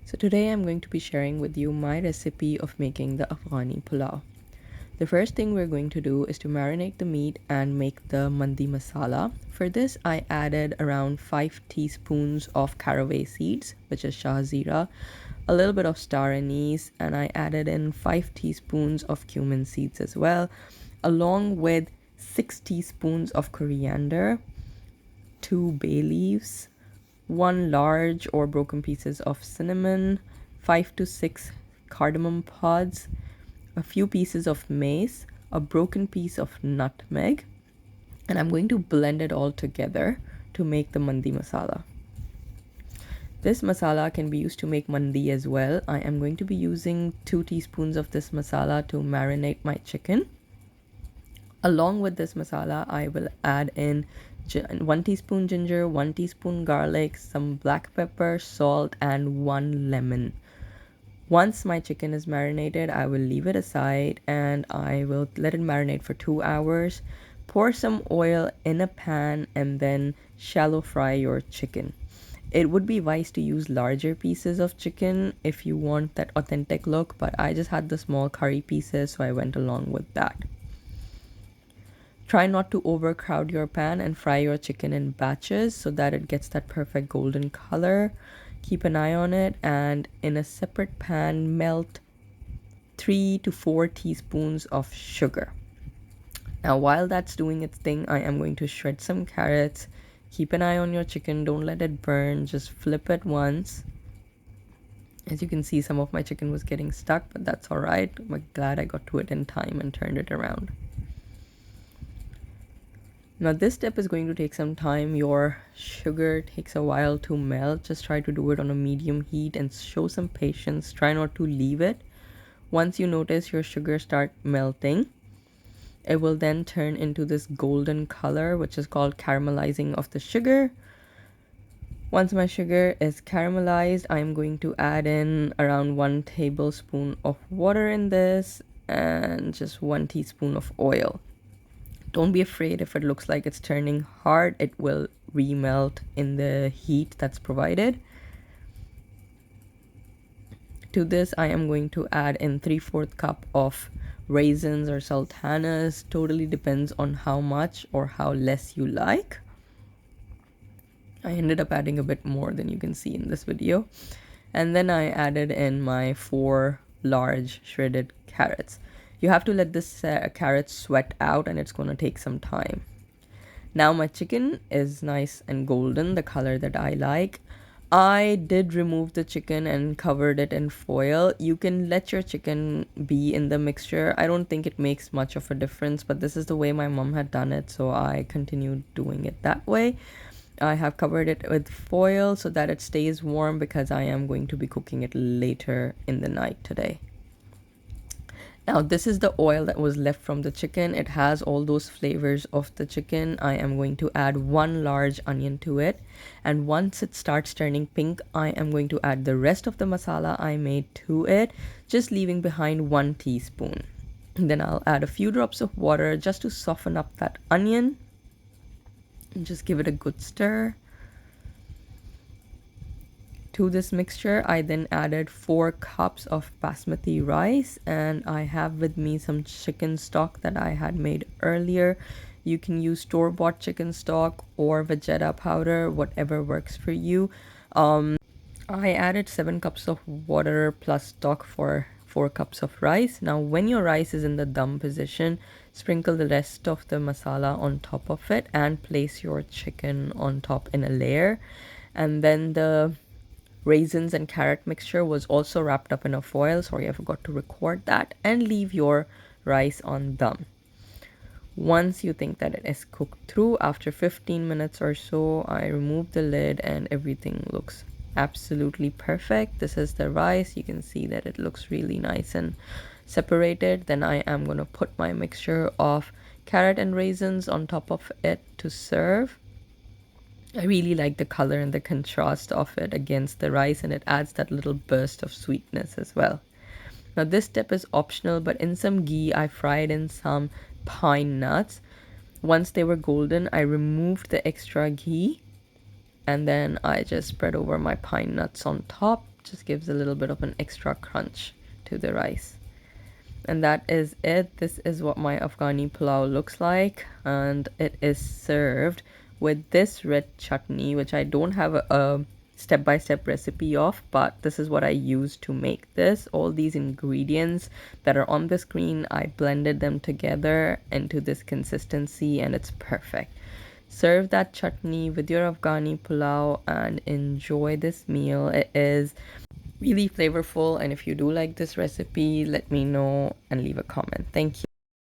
So today I'm going to be sharing with you my recipe of making the Afghani Pulao. The first thing we're going to do is to marinate the meat and make the mandi masala. For this, I added around 5 teaspoons of caraway seeds, which is shahzira, a little bit of star anise, and I added in 5 teaspoons of cumin seeds as well, along with 6 teaspoons of coriander, 2 bay leaves, 1 large or broken pieces of cinnamon, 5 to 6 cardamom pods, a few pieces of mace, a broken piece of nutmeg, and I'm going to blend it all together to make the mandi masala. This masala can be used to make mandi as well. I am going to be using 2 teaspoons of this masala to marinate my chicken. Along with this masala, I will add in 1 teaspoon ginger, 1 teaspoon garlic, some black pepper, salt, and 1 lemon. Once my chicken is marinated, I will leave it aside and I will let it marinate for 2 hours. Pour some oil in a pan and then shallow fry your chicken. It would be wise to use larger pieces of chicken if you want that authentic look, but I just had the small curry pieces, so I went along with that. Try not to overcrowd your pan and fry your chicken in batches so that it gets that perfect golden color. Keep an eye on it, and in a separate pan, melt 3 to 4 teaspoons of sugar. Now, while that's doing its thing, I am going to shred some carrots. Keep an eye on your chicken, don't let it burn, just flip it once. As you can see, some of my chicken was getting stuck, but that's all right. I'm glad I got to it in time and turned it around. Now this step is going to take some time. Your sugar takes a while to melt. Just try to do it on a medium heat and show some patience. Try not to leave it. Once you notice your sugar start melting, it will then turn into this golden color, which is called caramelizing of the sugar. Once my sugar is caramelized, I'm going to add in around 1 tablespoon of water in this and just 1 teaspoon of oil. Don't be afraid if it looks like it's turning hard. It will remelt in the heat that's provided. To this, I am going to add in 3/4 cup of raisins or sultanas. Totally depends on how much or how less you like. I ended up adding a bit more than you can see in this video. And then I added in my 4 large shredded carrots. You have to let this carrot sweat out, and it's going to take some time. Now my chicken is nice and golden, the color that I like. I did remove the chicken and covered it in foil. You can let your chicken be in the mixture. I don't think it makes much of a difference, but this is the way my mom had done it, so I continued doing it that way. I have covered it with foil so that it stays warm because I am going to be cooking it later in the night today. Now this is the oil that was left from the chicken. It has all those flavors of the chicken. I am going to add 1 large onion to it, and once it starts turning pink, I am going to add the rest of the masala I made to it, just leaving behind 1 teaspoon. And then I'll add a few drops of water just to soften up that onion and just give it a good stir. To this mixture, I then added 4 cups of basmati rice, and I have with me some chicken stock that I had made earlier. You can use store-bought chicken stock or Vegeta powder, whatever works for you. I added 7 cups of water plus stock for 4 cups of rice. Now when your rice is in the dum position, sprinkle the rest of the masala on top of it and place your chicken on top in a layer. And then the raisins and carrot mixture was also wrapped up in a foil. Sorry, I forgot to record that. And leave your rice on dum. Once you think that it is cooked through, after 15 minutes or so, I remove the lid and everything looks absolutely perfect. This is the rice. You can see that it looks really nice and separated. Then I am going to put my mixture of carrot and raisins on top of it to serve. I really like the color and the contrast of it against the rice, and it adds that little burst of sweetness as well. Now this step is optional, but in some ghee I fried in some pine nuts. Once they were golden, I removed the extra ghee and then I just spread over my pine nuts on top just gives a little bit of an extra crunch to the rice. And that is it. This is what my Afghani pulao looks like, and it is served with this red chutney, which I don't have a step-by-step recipe of, but this is what I used to make this. All these ingredients that are on the screen, I blended them together into this consistency, and it's perfect. Serve that chutney with your Afghani pulao and enjoy this meal. It is really flavorful, and if you do like this recipe, let me know and leave a comment. Thank you.